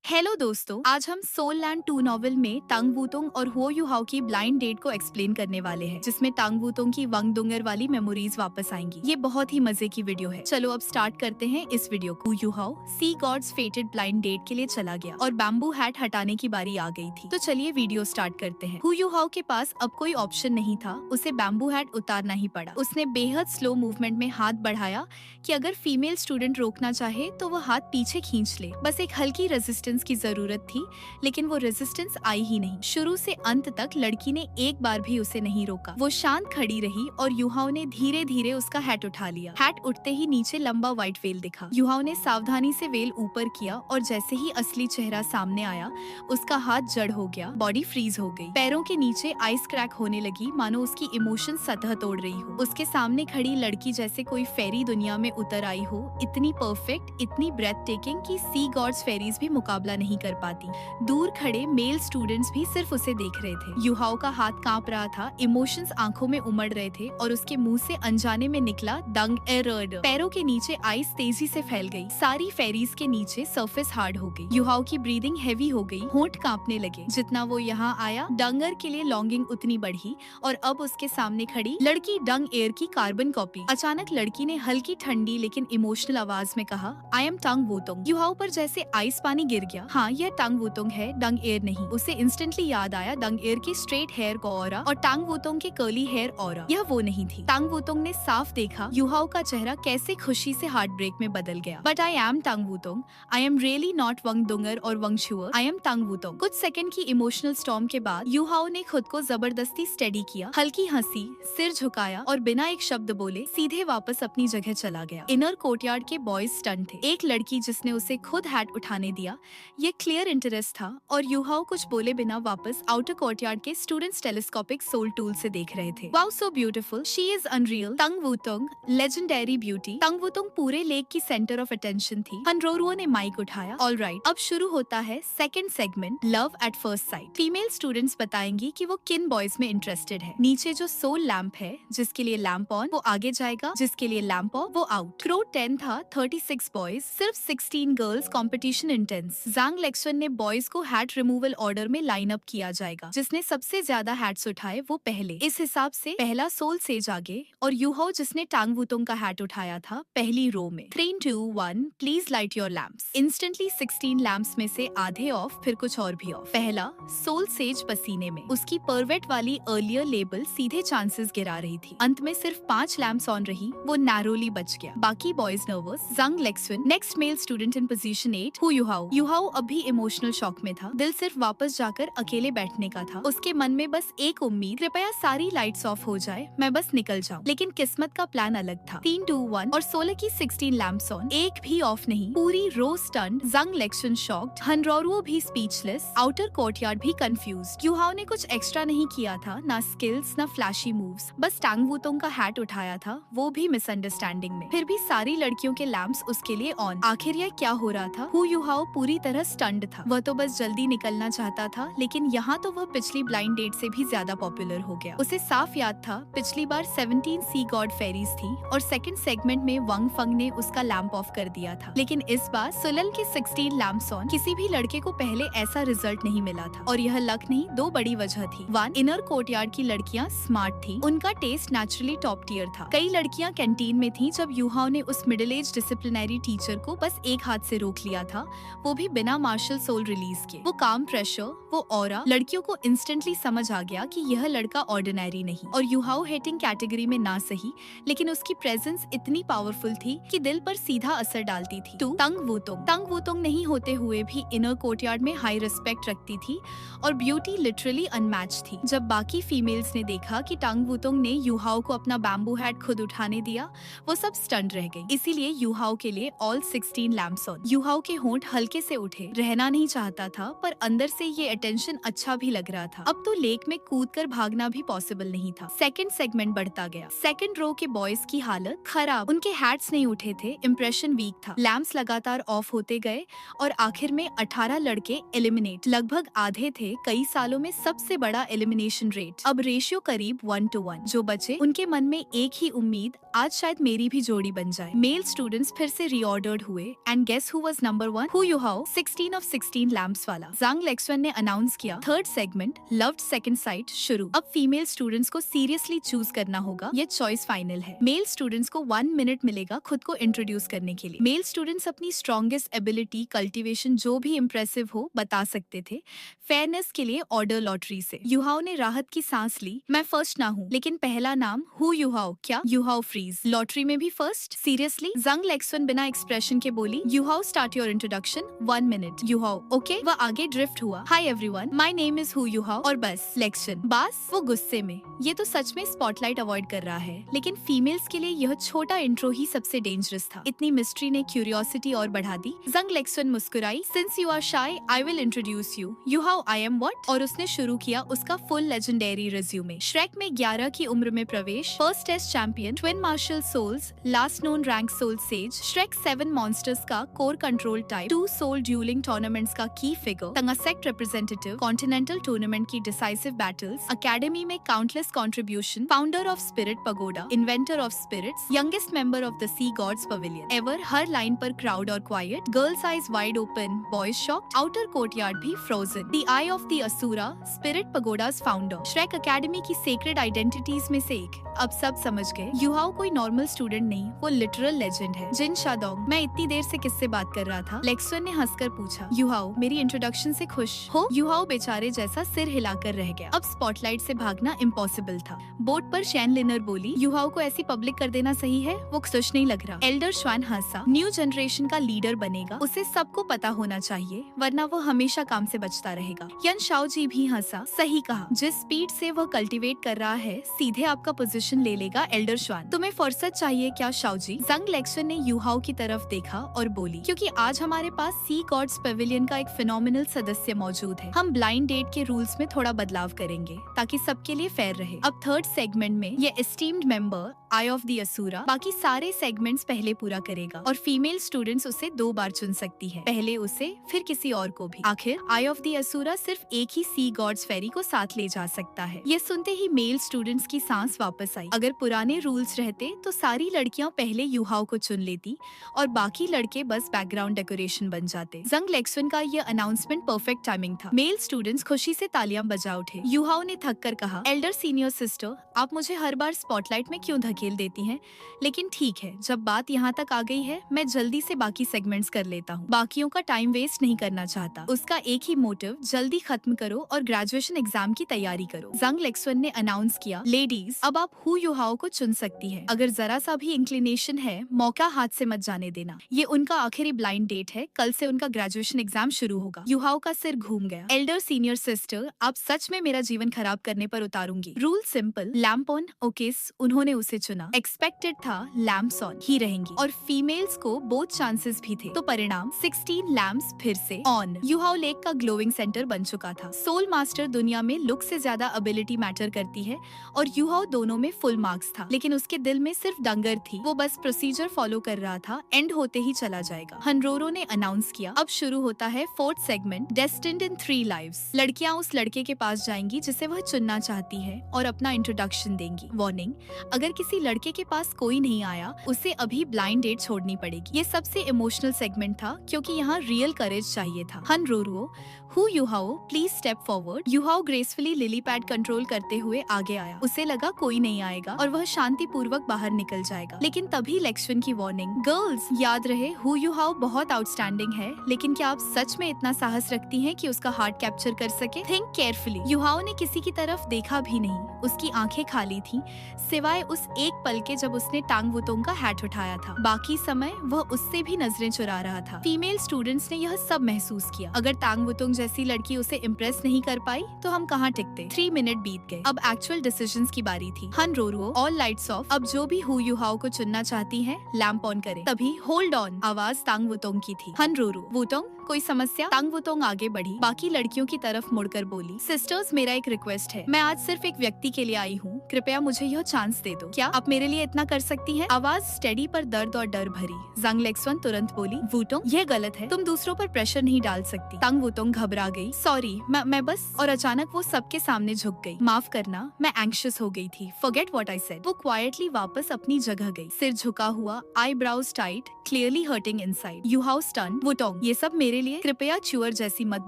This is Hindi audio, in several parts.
हेलो दोस्तों, आज हम सोल लैंड 2 नॉवेल में तांग वूतोंग और हो यूहाओ की ब्लाइंड डेट को एक्सप्लेन करने वाले हैं, जिसमें तांग वूतोंग की वंग डुंगर वाली मेमोरीज वापस आएंगी। ये बहुत ही मजे की वीडियो है। चलो अब स्टार्ट करते हैं इस वीडियो को। हू यूहाओ सी गॉड्स फेटेड ब्लाइंड डेट के लिए चला गया और बैम्बू हैट हटाने की बारी आ गई थी। तो चलिए वीडियो स्टार्ट करते हैं। हू यूहाओ के पास अब कोई ऑप्शन नहीं था, उसे बैम्बू हैट उतारना ही पड़ा। उसने बेहद स्लो मूवमेंट में हाथ बढ़ाया कि अगर फीमेल स्टूडेंट रोकना चाहे तो वो हाथ पीछे खींच ले। बस एक हल्की रेजिस्टेंस की जरूरत थी, लेकिन वो रेजिस्टेंस आई ही नहीं। शुरू से अंत तक लड़की ने एक बार भी उसे नहीं रोका। वो शांत खड़ी रही और युहाओ ने धीरे धीरे उसका हैट उठा लिया। हैट उठते ही नीचे लंबा व्हाइट वेल दिखा। युहाओ ने सावधानी से वेल ऊपर किया और जैसे ही असली चेहरा सामने आया, उसका हाथ जड़ हो गया, बॉडी फ्रीज हो गई। पैरों के नीचे आइस क्रैक होने लगी, मानो उसकी इमोशन सतह तोड़ रही हो। उसके सामने खड़ी लड़की जैसे कोई फेरी दुनिया में उतर आई हो, इतनी परफेक्ट, इतनी ब्रेथ टेकिंग कि सी गॉड्स फेरीज भी मुकाबला नहीं कर पाती। दूर खड़े मेल स्टूडेंट्स भी सिर्फ उसे देख रहे थे। युहाओ का हाथ कांप रहा था, इमोशंस आंखों में उमड़ रहे थे और उसके मुंह से अनजाने में निकला दंग एरर्ड। पैरों के नीचे आइस तेजी से फैल गई। सारी फेरीज के नीचे सरफेस हार्ड हो गई। युहाओ की ब्रीदिंग हैवी हो गई, होंठ कांपने लगे। जितना वो यहाँ आया, डंगर के लिए लॉन्गिंग उतनी बढ़ी और अब उसके सामने खड़ी लड़की डंग एयर की कार्बन कॉपी। अचानक लड़की ने हल्की ठंडी लेकिन इमोशनल आवाज में कहा, आई एम तांग वूतोंग। युहाओ पर जैसे आइस पानी गिर गया। हाँ, यह तांग वूतोंग है, डंग एयर नहीं। उसे इंस्टेंटली याद आया डंग एयर की स्ट्रेट हेयर का ऑरा और तांग वूतोंग के कर्ली हेयर ऑरा। यह वो नहीं थी। तांग वूतोंग ने साफ देखा युहाओ का चेहरा कैसे खुशी से हार्ट ब्रेक में बदल गया। But I am Tang Wutong, I am really not वंग डुंगर और वंग शुअर, आई एम तांग वूतोंग। कुछ सेकंड की इमोशनल स्टॉर्म के बाद युहाओ ने खुद को जबरदस्ती स्टेडी किया, हल्की हंसी, सिर झुकाया और बिना एक शब्द बोले सीधे वापस अपनी जगह चला गया। इनर कोर्टयार्ड के बॉयज स्टन थे। एक लड़की जिसने उसे खुद हैट उठाने दिया, ये क्लियर इंटरेस्ट था और युहाओ कुछ बोले बिना वापस आउटर कोर्टयार्ड के स्टूडेंट्स टेलीस्कोपिक सोल टूल से देख रहे थे। Wow, so beautiful, she is unreal, Tang Wutong, legendary beauty. Tang Wutong पूरे लेक की सेंटर ऑफ अटेंशन थी। हनरोरुओ ने माइक उठाया। ऑलराइट, अब शुरू होता है second segment, love at first sight. Female students बताएंगी कि वो किन बॉयज में इंटरेस्टेड है। नीचे जो सोल लैंप है, जिसके लिए लैंप ऑन, वो आगे जाएगा, जिसके लिए लैंप ऑफ, वो आउट। क्रो 10 था, 36 बॉयज, सिर्फ 16 गर्ल्स, कंपटीशन इंटेंस। जांग लेक्सन ने बॉयज को हैट रिमूवल ऑर्डर में लाइन अप किया जाएगा। जिसने सबसे ज्यादा हैट्स उठाए वो पहले। इस हिसाब से पहला सोल सेज आगे और युहाओ जिसने तांग वूतोंग का हैट उठाया था, पहली रो में। 3, 2, 1, please light your lamps. Instantly 16 lamps में से आधे ऑफ, फिर कुछ और भी ऑफ। पहला सोल सेज पसीने में, उसकी परवेट वाली अर्लियर लेबल सीधे चांसेस गिरा रही थी। अंत में सिर्फ 5 लैंप्स ऑन रही, वो नैरोली बच गया। बाकी boys nervous. Zhang Lexuan, next male student in position 8, Hu Yuhao. Yuhao अभी इमोशनल शॉक में था। दिल सिर्फ वापस जाकर अकेले बैठने का था। उसके मन में बस एक उम्मीद, कृपया सारी लाइट्स ऑफ हो जाए, मैं बस निकल जाऊं। लेकिन किस्मत का प्लान अलग था। 3, 2, 1 और 16 की 16 लैंप्स ऑन, एक भी ऑफ नहीं। पूरी रो स्टन्ड, जांग लेक्सन शॉक्ड, हनरोरुओ भी स्पीचलेस, आउटर कोर्टयार्ड भी कंफ्यूज्ड। युहाओ ने कुछ एक्स्ट्रा नहीं किया था, ना स्किल्स ना फ्लैशी मूव्स, बस तांग वूतोंग का हैट उठाया था, वो भी मिसअंडरस्टैंडिंग में। फिर भी सारी लड़कियों के लैंप्स उसके लिए ऑन। आखिर यह क्या हो रहा था? हू युहाओ पूरी तरह स्टन्ड था। वह तो बस जल्दी निकलना चाहता था, लेकिन यहाँ तो वह पिछली ब्लाइंड डेट से भी ज्यादा पॉपुलर हो गया। उसे साफ याद था पिछली बार 17 सी गॉड फेरीज थी और सेकंड सेगमेंट में वंग फंग ने उसका लैंप ऑफ कर दिया था। लेकिन इस बार सुलल के 16 लैंप्स ऑन। किसी भी लड़के को पहले ऐसा रिजल्ट नहीं मिला था और यह लक नहीं, दो बड़ी वजह थी। 1, इनर कोर्टयार्ड की लड़कियां स्मार्ट थी, उनका टेस्ट नेचुरली टॉप टियर था। कई लड़कियां कैंटीन में थी जब युहाओ ने उस मिडिल एज डिसिप्लिनरी टीचर को बस एक हाथ से रोक लिया था, वो भी बिना मार्शल सोल रिलीज के। वो काम प्रेशर, वो ऑरा, लड़कियों को इंस्टेंटली समझ आ गया कि यह लड़का ऑर्डिनरी नहीं। और युहाओ हेटिंग कैटेगरी में ना सही, लेकिन उसकी प्रेजेंस इतनी पावरफुल थी कि दिल पर सीधा असर डालती थी। 2, तांग वूतोंग। तांग वूतोंग नहीं होते हुए भी इनर कोर्टयार्ड में हाई रिस्पेक्ट रखती थी और ब्यूटी लिटरली अनमैच थी। जब बाकी फीमेल्स ने देखा कि तांग वूतोंग ने युहाओ को अपना बैम्बू हैट खुद उठाने दिया, वो सब स्टन्ड रह गई। इसीलिए युहाओ के लिए ऑल 16 लैंप्स ऑन। युहाओ के होंठ हल्के से उठे, रहना नहीं चाहता था पर अंदर से ये अटेंशन अच्छा भी लग रहा था। अब तो लेक में कूदकर भागना भी पॉसिबल नहीं था। सेकंड सेगमेंट बढ़ता गया। सेकंड रो के बॉयज की हालत खराब, उनके हैट्स नहीं उठे थे, इंप्रेशन वीक था। लैंप्स लगातार ऑफ होते गए और आखिर में 18 लड़के एलिमिनेट। लगभग आधे थे, कई सालों में सबसे बड़ा एलिमिनेशन रेट। अब रेशियो करीब 1 to 1। जो बचे उनके मन में एक ही उम्मीद, आज शायद मेरी भी जोड़ी बन जाए। मेल स्टूडेंट्स फिर से रीऑर्डर्ड हुए and guess who was number 1? Hu Yuhao 16 of 16 lamps वाला। जंग लेक्सवन ने अनाउंस किया third segment loved second sight शुरू। अब फीमेल स्टूडेंट्स को सीरियसली चूज करना होगा, ये चॉइस फाइनल है। मेल स्टूडेंट्स को 1 मिनट मिलेगा खुद को इंट्रोड्यूस करने के लिए। मेल स्टूडेंट्स अपनी स्ट्रॉन्गेस्ट एबिलिटी, कल्टीवेशन जो भी इम्प्रेसिव हो बता सकते थे। फेयरनेस के लिए ऑर्डर लॉटरी से युहाओ ने राहत की सांस ली। मैं फर्स्ट ना हूँ, लेकिन पहला नाम हु युहाओ। क्या युहाओ फ्रीज? लॉटरी में भी फर्स्ट? सीरियसली? जंग लेक्सवन बिना एक्सप्रेशन के बोली Yuhao start your introduction 1 minute. Yuhao okay. वह आगे ड्रिफ्ट हुआ। Hi everyone, my name is who Yuhao. और बस लेक्शन बास। वो गुस्से में ये तो सच में स्पॉटलाइट अवॉइड कर रहा है, लेकिन फीमेल्स के लिए यह छोटा इंट्रो ही सबसे डेंजरस था। इतनी मिस्ट्री ने क्यूरियोसिटी और बढ़ा दी। जंग लेक्सवन मुस्कुराई। Since you are shy I will introduce you. Yuhao I am what? और उसने शुरू किया उसका फुल लेजेंडरी रिज्यूमे। श्रेक में 11 की उम्र में प्रवेश, first test champion, twin martial souls, last known rank soul sage, Shrek 7 monsters का core control type, 2 soul dueling tournaments का की figure, Tang sect representative, continental tournament की डिसाइसिव बैटल्स, अकेडमी में countless contribution, founder of spirit pagoda, inventor of spirits, youngest member of the sea gods pavilion ever. हर लाइन पर क्राउड और quiet, girls eyes wide open, boys shocked, outer courtyard भी frozen. The eye of the Asura, spirit pagodas founder, Shrek academy की सेक्रेड आइडेंटिटीज में से एक। अब सब समझ गए युहाओ कोई नॉर्मल स्टूडेंट नहीं, वो लिटरल लेजेंड है। जिन शादोंग, मैं इतनी देर से किससे बात कर रहा था? लेक्सवन ने हंसकर पूछा। युहाओ मेरी इंट्रोडक्शन से खुश हो? युहाओ बेचारे जैसा सिर हिलाकर रह गया। अब स्पॉटलाइट से भागना इम्पॉसिबल था। बोर्ड पर शैन लिनर बोली युहाओ को ऐसी पब्लिक कर देना सही है? वो खुश नहीं लग रहा। एल्डर श्वान हंसा। न्यू जनरेशन का लीडर बनेगा, उसे सबको पता होना चाहिए, वरना वो हमेशा काम से बचता रहेगा। यन शाओ जी भी हंसा। सही कहा, जिस स्पीड से वह कल्टीवेट कर रहा है सीधे आपका पोजीशन ले लेगा। एल्डर श्वान तुम्हें फुर्सत चाहिए क्या शाओ जी? जंग लेक्सवन ने युहाओ की तरफ देखा और बोली क्योंकि आज हमारे पास सी गॉड्स पेविलियन का एक फिनोमिनल सदस्य मौजूद है। हम ब्लाइंड डेट के रूल्स में थोड़ा बदलाव करेंगे ताकि सबके लिए फेयर रहे। अब थर्ड सेगमेंट में ये esteemed member eye of the Asura बाकी सारे सेगमेंट्स पहले पूरा करेगा और फीमेल स्टूडेंट्स उसे 2 बार चुन सकती है, पहले उसे फिर किसी और को भी। आखिर आई ऑफ द असुरा सिर्फ एक ही सी गॉड्स फेरी को साथ ले जा सकता है। ये सुनते ही मेल स्टूडेंट्स की सांस वापस आई। अगर पुराने रूल्स रहते तो सारी लड़कियां पहले युहाओ को चुन लेती और बाकी लड़के बस बैकग्राउंड डेकोरेशन बन जाते। जंग लेक्सवन का ये अनाउंसमेंट परफेक्ट टाइमिंग था। मेल स्टूडेंट्स खुशी से तालियां बजा उठे। युहाओ ने थक कर कहा एल्डर सीनियर सिस्टर, आप मुझे हर बार स्पॉटलाइट में क्यों धकेल देती हैं? लेकिन ठीक है, जब बात यहाँ तक आ गई है मैं जल्दी से बाकी सेगमेंट्स कर लेता हूँ। बाकियों का टाइम वेस्ट नहीं करना चाहता। उसका एक ही मोटिव, जल्दी खत्म करो और ग्रेजुएशन एग्जाम की तैयारी करो। जंग लेक्सवन ने अनाउंस किया लेडीज अब आप हु युहाओ को चुन सकती है। अगर जरा सा भी इंक्लिनेशन है मौका हाथ से मत जाने देना। ये उनका आखिरी ब्लाइंड डेट है, कल से उनका ग्रेजुएशन एग्जाम शुरू होगा। युहाओ का सिर घूम गया। एल्डर सीनियर सिस्टर, आप सच में मेरा जीवन खराब करने पर उतारूंगी। Rule simple, lamp on ओकेस। उन्होंने उसे चुना। एक्सपेक्टेड था लैम्प्स ऑन ही रहेंगी और फीमेल्स को बोथ चांसेस भी थे, तो परिणाम 16 लैम्प्स फिर से ऑन। युहाओ लेक का ग्लोइंग सेंटर बन चुका था। सोल मास्टर दुनिया में लुक से ज्यादा एबिलिटी मैटर करती है और युहाओ दोनों में फुल मार्क्स था, लेकिन उसके दिल में सिर्फ डंगर थी। वो बस प्रोसीजर फॉलो कर रहा था, एंड होते ही चला जाएगा। हनरोरो ने अनाउंस किया अब शुरू होता है 4th सेगमेंट डेस्टिन्ड इन 3 लाइव्स। लड़कियां उस लड़के के पास जाएंगी जिसे वह चुनना चाहती है और अपना इंट्रोडक्शन देंगी। वार्निंग, अगर किसी लड़के के पास कोई नहीं आया उसे अभी ब्लाइंड डेट छोड़नी पड़ेगी। ये सबसे इमोशनल सेगमेंट था क्योंकि यहाँ रियल करेज चाहिए था। हनरोरो, Hu Yuhao please step forward. Yuhao gracefully lily pad control करते हुए आगे आया। उसे लगा कोई नहीं आएगा और वह शांति पूर्वक बाहर निकल जाएगा, लेकिन तभी लेक्सवन की वार्निंग, गर्ल्स याद रहे हु युहाओ बहुत आउटस्टैंडिंग है, लेकिन क्या आप सच में इतना साहस रखती हैं कि उसका हार्ट कैप्चर कर सके? Think carefully. युहाओ ने किसी की तरफ देखा भी नहीं, उसकी आंखें खाली थी सिवाय उस एक पल के जब उसने टांग वुतोंग का हैट उठाया था। बाकी समय वह उससे भी नजरें चुरा रहा था। फीमेल स्टूडेंट्स ने यह सब महसूस किया। अगर टांग वुतोंग जैसी लड़की उसे इम्प्रेस नहीं कर पाई तो हम कहाँ टिकते। 3 मिनट बीत गए। अब एक्चुअल डिसीजंस की बारी थी। हनरोरो, ऑल लाइट्स ऑफ। अब जो भी हु युहाओ को चुनना चाहती है लैंप ऑन करे। तभी होल्ड ऑन आवाज टांग वुतोंग की थी। हनरोरो, वुतोंग कोई समस्या? तांग वुतोंग आगे बढ़ी, बाकी लड़कियों की तरफ मुड़कर बोली, सिस्टर्स मेरा एक रिक्वेस्ट है, मैं आज सिर्फ एक व्यक्ति के लिए आई हूँ, कृपया मुझे यह चांस दे दो। क्या आप मेरे लिए इतना कर सकती हैं? आवाज स्टेडी पर दर्द और डर भरी। जांग लेक्सवन तुरंत बोली, वुतोंग यह गलत है, तुम दूसरों पर प्रेशर नहीं डाल सकती। तांग वुतोंग घबरा गई, सॉरी मैं बस। और अचानक वो सबके सामने झुक गई, माफ करना, मैं एंग्शियस हो गई थी, फॉरगेट व्हाट आई सेड। वो क्वाइटली वापस अपनी जगह गई, सिर झुका हुआ, eyebrows tight, clearly hurting inside. Yuhao stun. Wutong ये सब मेरे लिए? कृपया चुअर जैसी मत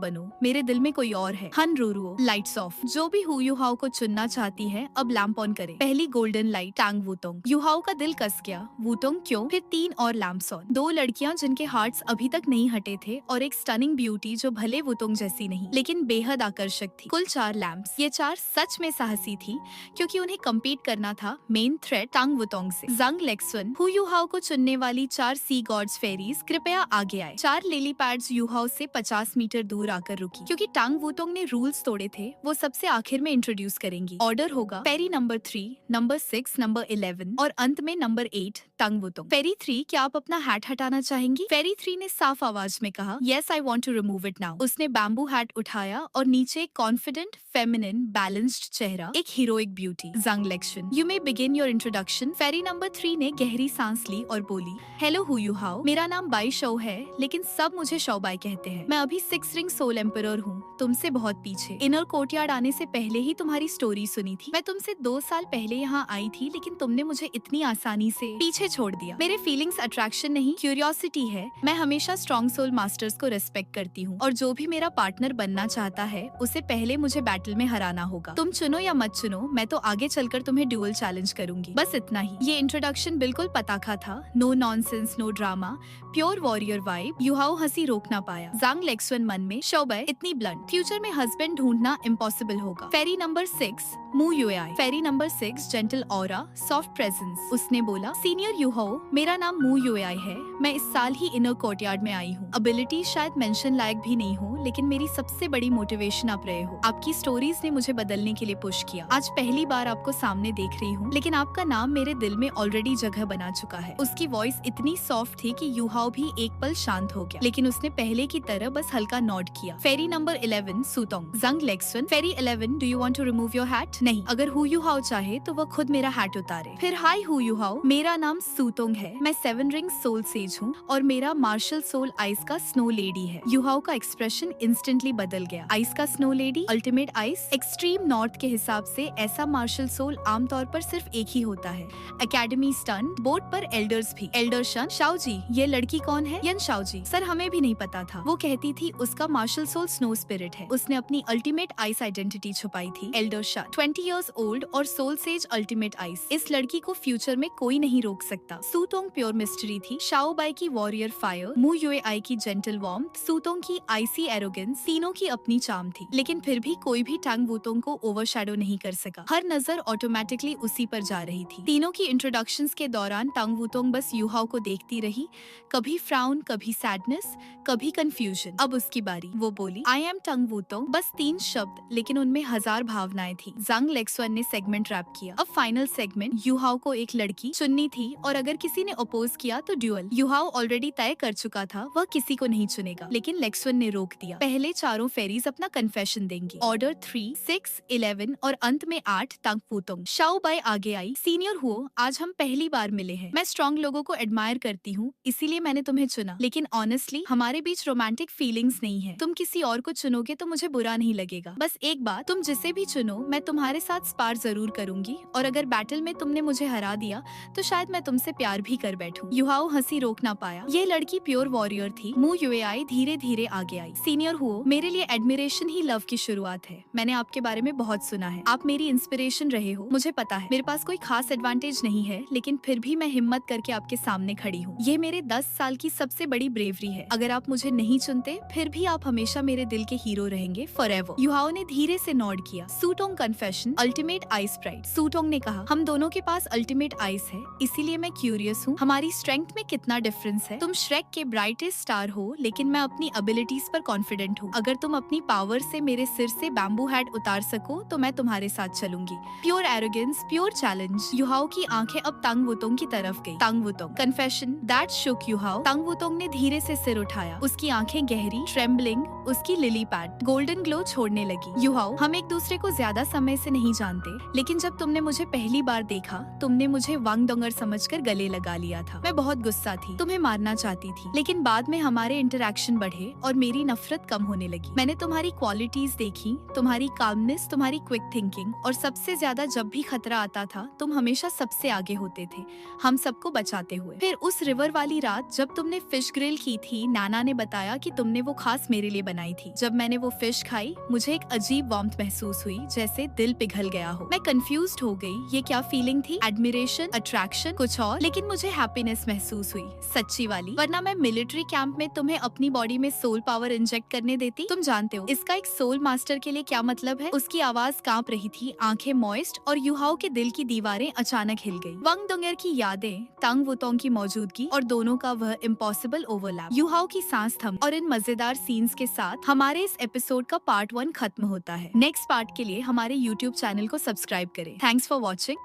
बनो, मेरे दिल में कोई और है। हन रुरुओ, लाइट्स ऑफ। जो भी हु युहाओ को चुनना चाहती है अब लैंप ऑन करे। पहली गोल्डन लाइट। टांग वुतोंग। युहाओ का दिल कस गया। वुतोंग क्यों? फिर 3 और लैंप्स ऑन। 2 लड़कियां जिनके हार्ट्स अभी तक नहीं हटे थे और एक स्टनिंग ब्यूटी जो भले वुतोंग जैसी नहीं लेकिन बेहद आकर्षक थी। कुल 4 लैंप्स। ये 4 सच में साहसी थी क्योंकि उन्हें कम्पीट करना था मेन थ्रेट तांग वुतोंग से। जांग लेक्सवन, हु युहाओ को चुनने वाली 4 सी गॉड्स फेरीज कृपया आगे आए। 4 लिली पैड्स युहाओ से 50 मीटर दूर आकर रुकी क्योंकि टांग वुतोंग ने रूल्स तोड़े थे, वो सबसे आखिर में इंट्रोड्यूस करेंगी। ऑर्डर होगा फेरी नंबर 3, नंबर 6, नंबर 11 और अंत में नंबर 8 टांग वुतोंग। फेरी 3, क्या आप अपना हैट हटाना चाहेंगी? फेरी 3 ने साफ आवाज में कहा, yes I want to remove it now. उसने बैम्बू हैट उठाया और नीचे कॉन्फिडेंट, फेमिनिन, बैलेंस्ड चेहरा, एक heroic beauty. Zhang Lexuan, you may begin your introduction. Fairy number 3 ने गहरी सांस ली और बोली, हेलो हु युहाओ, मेरा नाम बाई शो है लेकिन सब मुझे शौबाई कहते हैं। मैं अभी 6 रिंग सोल एम्परर हूँ, तुमसे बहुत पीछे। इनर कोर्टयार्ड आने से पहले ही तुम्हारी स्टोरी सुनी थी। मैं तुमसे 2 साल पहले यहाँ आई थी लेकिन तुमने मुझे इतनी आसानी से पीछे छोड़ दिया। मेरे फीलिंग्स अट्रैक्शन नहीं, क्यूरियोसिटी है। मैं हमेशा स्ट्रॉन्ग सोल मास्टर्स को रेस्पेक्ट करती हूँ और जो भी मेरा पार्टनर बनना चाहता है उसे पहले मुझे बैटल में हराना होगा। तुम चुनो या मत चुनो, मैं तो आगे चलकर तुम्हें ड्यूअल चैलेंज करूंगी। बस इतना ही। ये इंट्रोडक्शन बिल्कुल पताखा था, no nonsense, no drama, pure warrior vibe. Yuhao हंसी रोक ना पाया। जांग लेक्सवन मन में, शौबय इतनी ब्लंट, फ्यूचर में हस्बैंड ढूंढना इम्पॉसिबल होगा। फेरी नंबर 6, मू युएआई। Fairy number 6, gentle aura, soft presence. उसने बोला, सीनियर युहाओ, मेरा नाम मू युएआई है, मैं इस साल ही इनर कोर्टयार्ड में आई हूँ। एबिलिटी शायद मेंशन लायक भी नहीं हो लेकिन मेरी सबसे बड़ी मोटिवेशन आप रहे हो। आपकी स्टोरीज ने मुझे बदलने के लिए पुश किया। आज पहली बार आपको सामने देख रही हूँ लेकिन आपका नाम मेरे दिल में ऑलरेडी जगह बना चुका है। उसकी वॉइस इतनी सॉफ्ट थी कि युहाओ भी एक पल शांत हो गया लेकिन उसने पहले की तरह बस हल्का नॉड किया। फेरी नंबर 11, सुतोंग। Zhang Lexuan, fairy 11, do you want to remove your hat? नहीं, अगर हु युहाओ चाहे तो वो खुद मेरा हैट उतारे। फिर हाय हु युहाओ, मेरा नाम सुतोंग है, मैं 7 रिंग सोल सेज हूँ और मेरा मार्शल सोल आइस का स्नो लेडी है। युहाओ का एक्सप्रेशन इंस्टेंटली बदल गया। आइस का snow lady, ultimate ice, extreme north के हिसाब से ऐसा मार्शल सोल आमतौर पर सिर्फ एक ही होता है। एकेडमी स्टन, बोर्ड पर एल्डर्स भी। एल्डर शन, शाओ जी, ये लड़की कौन है? यन शाओ जी, सर हमें भी नहीं पता था। वो कहती थी उसका मार्शल सोल स्नो स्पिरिट है। उसने अपनी अल्टीमेट आइस आइडेंटिटी छुपाई थी। एल्डर शन, 20 इयर्स ओल्ड और सोल सेज अल्टीमेट आइस। इस लड़की को फ्यूचर में कोई नहीं रोक सकता। सुतोंग प्योर मिस्ट्री थी। शाओ बाई की वॉरियर फायर, मू युएआई की जेंटल वार्मथ, सुतोंग की आइसी एरोगेंस, तीनों की अपनी चार्म थी लेकिन फिर भी कोई भी टांग वुतोंग को ओवरशैडो नहीं कर सका। हर नजर ऑटोमेटिकली उसी पर जा रही थी। तीनों की इंट्रोडक्शंस के दौरान टांग वुतोंग बस युहाओ को देखती रही, कभी फ्राउन, कभी सैडनेस, कभी कंफ्यूजन। अब उसकी बारी। वो बोली, आई एम टांग वुतोंग। बस 3 शब्द लेकिन उनमें हजार भावनाएं थी। जांग लेक्सवन ने सेगमेंट रैप किया। अब फाइनल सेगमेंट। युहाओ को एक लड़की चुननी थी और अगर किसी ने अपोज किया तो ड्यूअल। युहाओ ऑलरेडी तय कर चुका था वह किसी को नहीं चुनेगा लेकिन लेक्सवन ने रोक दिया। पहले चारों फेरीज अपना कन्फेशन देंगी। ऑर्डर 3, 6, 11 और अंत में 8 टांग वुतोंग। शाओ बाई आगे आई। सीनियर हुओ, आज हम पहली बार मिले हैं। मैं स्ट्रॉन्ग लोगों को एडमायर करती हूँ इसीलिए मैंने तुम्हें चुना लेकिन ऑनेस्टली हमारे बीच रोमांटिक फीलिंग्स नहीं है। तुम किसी और को चुनोगे तो मुझे बुरा नहीं लगेगा। बस एक बात, तुम जिसे भी चुनो मैं तुम्हारे साथ स्पार जरूर करूंगी और अगर बैटल में तुमने मुझे हरा दिया तो शायद मैं तुमसे प्यार भी कर बैठूं। युहाओ हंसी रोक ना पाया। ये लड़की प्योर वॉरियर थी। मू युएआई धीरे धीरे आगे आई। सीनियर हुओ, मेरे लिए एडमिरेशन ही लव की शुरुआत है। मैंने आपके बारे में बहुत सुना है, आप मेरी इंस्पिरेशन रहे हो। मुझे पता है मेरे पास कोई खास एडवांटेज नहीं है लेकिन फिर भी मैं हिम्मत करके आपके सामने खड़ी हूँ। ये मेरे 10 साल की सबसे बड़ी ब्रेवरी है। अगर आप मुझे नहीं चुनते फिर भी आप हमेशा मेरे दिल के हीरो रहेंगे फॉरएवर। युहाओ ने धीरे से नॉड किया। सुतोंग कन्फेशन, अल्टीमेट आइस प्राइड। सुतोंग ने कहा, हम दोनों के पास अल्टीमेट आइस है इसीलिए मैं क्यूरियस हूँ हमारी स्ट्रेंथ में कितना डिफरेंस है। तुम श्रेक के ब्राइटेस्ट स्टार हो लेकिन मैं अपनी एबिलिटीज पर कॉन्फिडेंट हूँ। अगर तुम अपनी पावर से मेरे सिर से बैम्बू हैट उतार सको तो मैं तुम्हारे साथ चलूंगी। Pure arrogance, pure challenge. Yuhao की आंखें अब तांग वुतोंग की तरफ गई। Tang Wutong confession that shook Yuhao. Tang Wutong ने धीरे से सिर उठाया। उसकी आंखें गहरी, ट्रेम्बलिंग, उसकी लिली पैड गोल्डन ग्लो छोड़ने लगी। युहाओ, हम एक दूसरे को ज्यादा समय से नहीं जानते, लेकिन जब तुमने मुझे पहली बार देखा, तुमने मुझे वांग डोंगर समझकर गले लगा लिया था। मैं बहुत गुस्सा थी, तुम्हें मारना चाहती थी, लेकिन बाद में हमारे इंटरेक्शन बढ़े और मेरी नफरत कम होने लगी। मैंने तुम्हारी क्वालिटीज देखी, तुम्हारी कामनेस, तुम्हारी क्विक थिंकिंग, और सबसे ज्यादा जब भी खतरा आता था तुम हमेशा सबसे आगे होते थे, हम सबको बचाते हुए। फिर उस रिवर वाली रात जब तुमने फिश ग्रिल की थी, नाना ने बताया कि तुमने वो खास मेरे लिए बनाई थी। जब मैंने वो फिश खाई, मुझे एक अजीब वार्मथ महसूस हुई, जैसे दिल पिघल गया हो। मैं कंफ्यूज्ड हो गई, ये क्या फीलिंग थी? एडमिरेशन, अट्रैक्शन, कुछ और? लेकिन मुझे हैप्पीनेस महसूस हुई, सच्ची वाली। वरना मैं मिलिट्री कैंप में तुम्हें अपनी बॉडी में सोल पावर इंजेक्ट करने देती? तुम जानते हो इसका एक सोल मास्टर के लिए क्या मतलब है? उसकी आवाज कांप रही थी, आंखें मॉइस्ट, और युहाओ के दिल की दीवारें अचानक हिल गई। वांग डोंगर की यादें, तांग वुतोंग की मौजूदगी और दोनों का वह इम्पॉसिबल ओवरलैप। युहाओ की सांस थम, और इन मजेदार सीन्स के साथ हमारे इस एपिसोड का पार्ट 1 खत्म होता है। नेक्स्ट पार्ट के लिए हमारे YouTube चैनल को सब्सक्राइब करें। Thanks for watching.